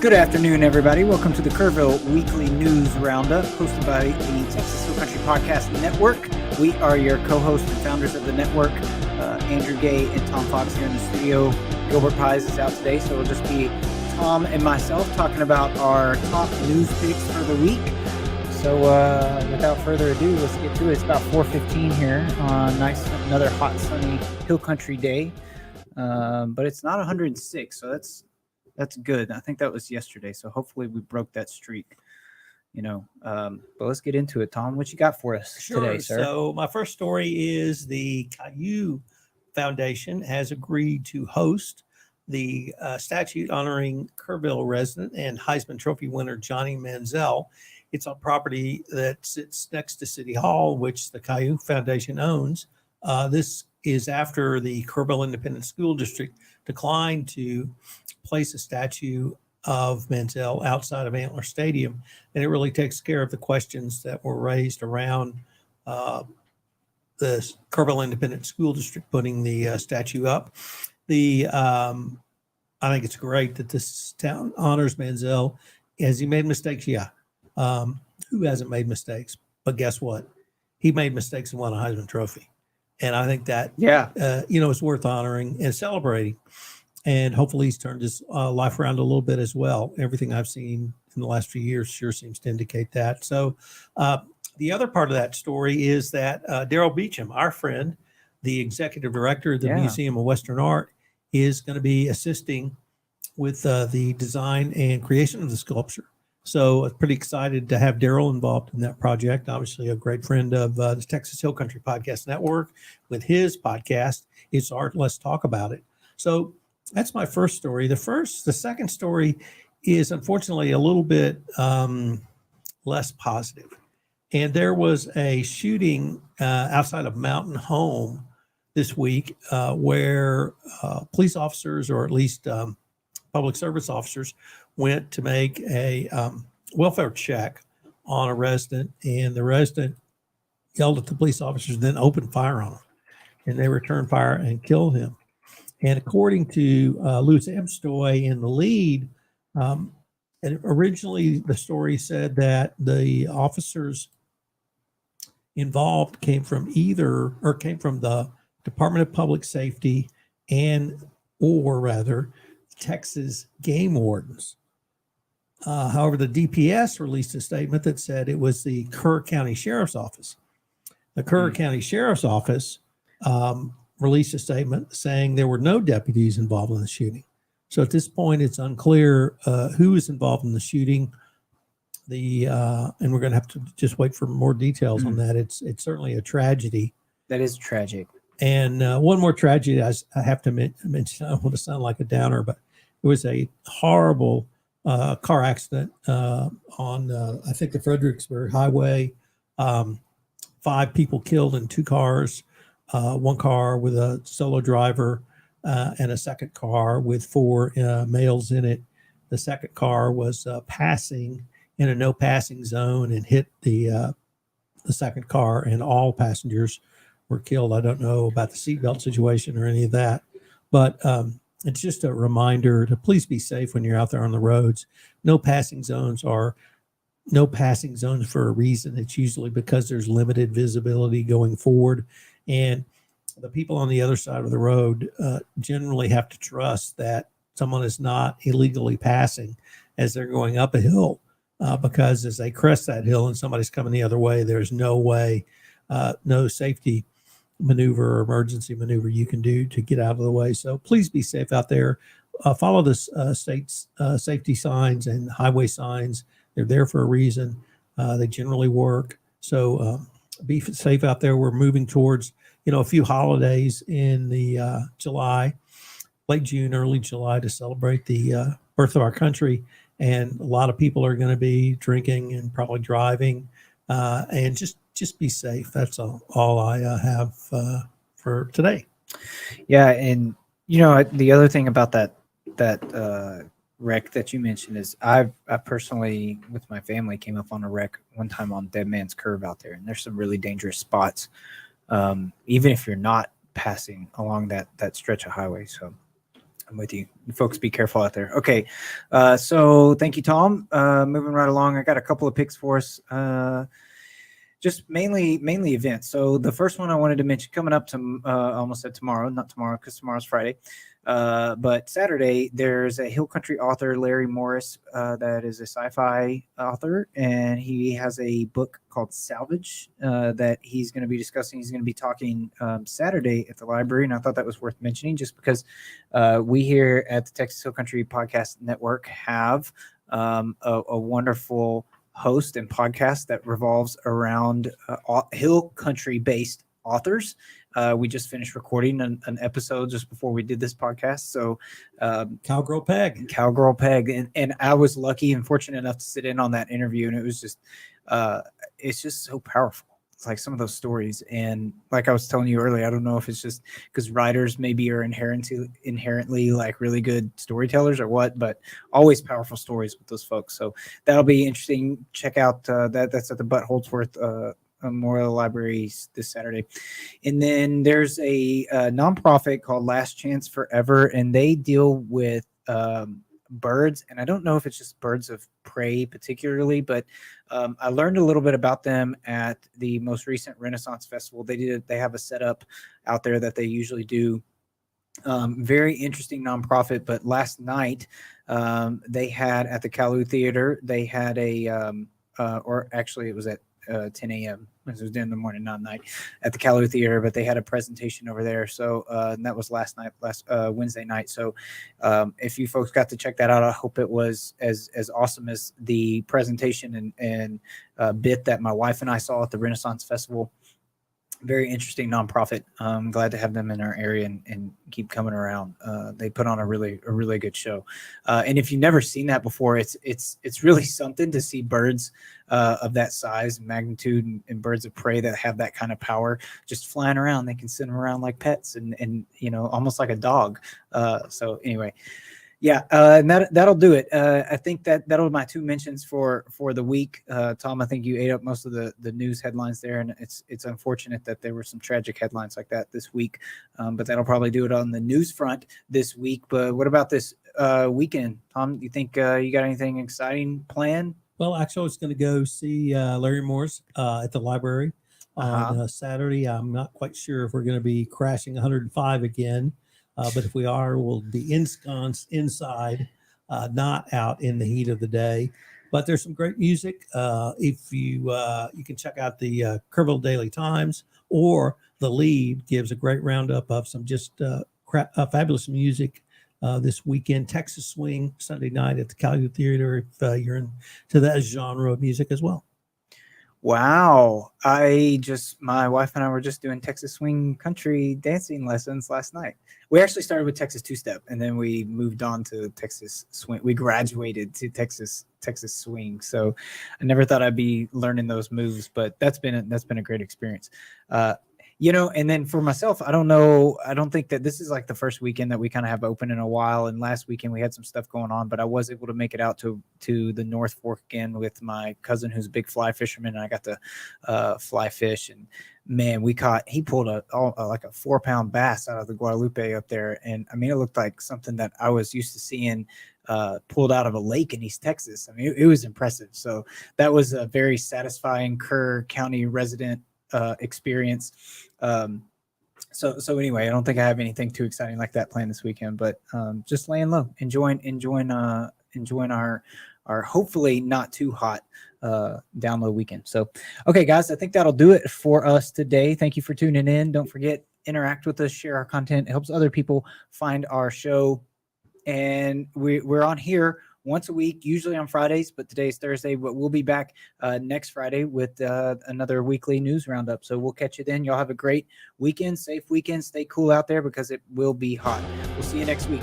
Good afternoon, everybody. Welcome to the Kerrville Weekly News Roundup, hosted by the Texas Hill Country Podcast Network. We are your co-hosts and founders of the network, Andrew Gay and Tom Fox here in the studio. Gilbert Pies is out today, so it'll just be Tom and myself talking about our top news picks for the week. So without further ado, let's get to it. It's about 4:15 here on another hot, sunny Hill Country day, but it's not 106, so that's good. I think that was yesterday, so hopefully we broke that streak, but let's get into it. Tom, what you got for us today, sir? So my first story is the Caillou Foundation has agreed to host the statue honoring Kerrville resident and Heisman Trophy winner Johnny Manziel. It's on property that sits next to City Hall, which the Caillou Foundation owns. This is after the Kerrville Independent School District declined to place a statue of Manziel outside of Antler Stadium, and it really takes care of the questions that were raised around the Kerrville Independent School District putting the statue up. I think it's great that this town honors Manziel. Has he made mistakes? Yeah. Who hasn't made mistakes? But guess what? He made mistakes and won a Heisman Trophy. And I think that, it's worth honoring and celebrating. And hopefully he's turned his life around a little bit as well. Everything I've seen in the last few years sure seems to indicate that. So the other part of that story is that Daryl Beecham, our friend, the executive director of the Museum of Western Art, is going to be assisting with the design and creation of the sculpture. So I'm pretty excited to have Daryl involved in that project. Obviously, a great friend of the Texas Hill Country Podcast Network with his podcast, It's Art, Let's Talk About It. So that's my first story. The second story is unfortunately a little bit less positive. And there was a shooting outside of Mountain Home this week where police officers, or at least public service officers, went to make a welfare check on a resident, and the resident yelled at the police officers, then opened fire on him, and they returned fire and killed him. And according to Louis Amstoy in the lead, and originally the story said that the officers involved came from the Department of Public Safety or Texas game wardens. However, the DPS released a statement that said it was the Kerr County Sheriff's Office. The Kerr County Sheriff's Office released a statement saying there were no deputies involved in the shooting. So at this point, it's unclear who is involved in the shooting. And we're going to have to just wait for more details on that. It's certainly a tragedy. That is tragic. And one more tragedy I have to mention. I don't want to sound like a downer, but it was a horrible car accident on, I think, the Fredericksburg Highway. 5 people killed in 2 cars, one car with a solo driver and a second car with 4 males in it. The second car was passing in a no passing zone and hit the second car, and all passengers were killed. I don't know about the seatbelt situation or any of that, but it's just a reminder to please be safe when you're out there on the roads. No passing zones for a reason. It's usually because there's limited visibility going forward, and the people on the other side of the road generally have to trust that someone is not illegally passing as they're going up a hill, because as they crest that hill and somebody's coming the other way, there's no way, no safety maneuver or emergency maneuver you can do to get out of the way. So please be safe out there. Follow the state's safety signs and highway signs. They're there for a reason. They generally work. So be safe out there. We're moving towards, a few holidays in the late June, early July, to celebrate the birth of our country. And a lot of people are going to be drinking and probably driving, and just be safe. That's all I have for today. Yeah, and the other thing about that wreck that you mentioned is I personally, with my family, came up on a wreck one time on Dead Man's Curve out there, and there's some really dangerous spots, even if you're not passing along that stretch of highway. So I'm with you. Folks, be careful out there. Okay. So thank you, Tom. Moving right along, I got a couple of picks for us. Just mainly events. So the first one I wanted to mention coming up to almost said tomorrow, not tomorrow because tomorrow's Friday, but Saturday there's a Hill Country author, Larry Morris, that is a sci-fi author, and he has a book called Salvage that he's going to be discussing. He's going to be talking Saturday at the library, and I thought that was worth mentioning just because we here at the Texas Hill Country Podcast Network have a wonderful host and podcast that revolves around hill country based authors. We just finished recording an episode just before we did this podcast. So Cowgirl Peg, and I was lucky and fortunate enough to sit in on that interview, and it was just it's just so powerful. It's like some of those stories, and like I was telling you earlier, I don't know if it's just because writers maybe are inherently like really good storytellers or what, but always powerful stories with those folks. So that'll be interesting. Check out that's at the Bud Holdsworth Memorial Library this Saturday. And then there's a nonprofit called Last Chance Forever, and they deal with birds, and I don't know if it's just birds of prey particularly, but I learned a little bit about them at the most recent Renaissance Festival. They have a setup out there that they usually do. Very interesting nonprofit. But last night they had at the Calu Theater, they had or actually it was at 10 a.m. It was in the morning, not night, at the Calu Theater, but they had a presentation over there. So and that was last Wednesday night. So if you folks got to check that out, I hope it was as awesome as the presentation and bit that my wife and I saw at the Renaissance Festival. Very interesting nonprofit. I'm glad to have them in our area and keep coming around. They put on a really good show. And if you've never seen that before, it's really something to see birds of that size, magnitude, and birds of prey that have that kind of power just flying around. They can send them around like pets and almost like a dog. So anyway. Yeah, and that'll do it. I think that'll be my two mentions for the week. Tom, I think you ate up most of the news headlines there, and it's unfortunate that there were some tragic headlines like that this week. But that'll probably do it on the news front this week. But what about this weekend, Tom? Do you think you got anything exciting planned? Well, actually, I was going to go see Larry Morris at the library on Saturday. I'm not quite sure if we're going to be crashing 105 again. But if we are, we'll be ensconced inside, not out in the heat of the day. But there's some great music. If you can check out the Kerrville Daily Times, or The Lead gives a great roundup of some just fabulous music this weekend. Texas Swing Sunday night at the Calu Theater if you're into that genre of music as well. Wow. My wife and I were just doing Texas swing country dancing lessons last night. We actually started with Texas two-step, and then we moved on to Texas swing. We graduated to Texas swing. So I never thought I'd be learning those moves, but that's been a great experience. And then for myself, I don't think that this is like the first weekend that we kind of have open in a while. And last weekend we had some stuff going on, but I was able to make it out to the North Fork again with my cousin, who's a big fly fisherman. And I got to fly fish, and man, he pulled like a 4-pound bass out of the Guadalupe up there. And I mean, it looked like something that I was used to seeing pulled out of a lake in East Texas. I mean, it was impressive. So that was a very satisfying Kerr County resident experience. So anyway, I don't think I have anything too exciting like that planned this weekend, but just laying low, enjoying our hopefully not too hot down low weekend. So, okay, guys, I think that'll do it for us today. Thank you for tuning in. Don't forget, interact with us, share our content. It helps other people find our show. And we're on here once a week, usually on Fridays, but today's Thursday. But we'll be back next Friday with another weekly news roundup. So we'll catch you then. Y'all have a great weekend, safe weekend. Stay cool out there because it will be hot. We'll see you next week.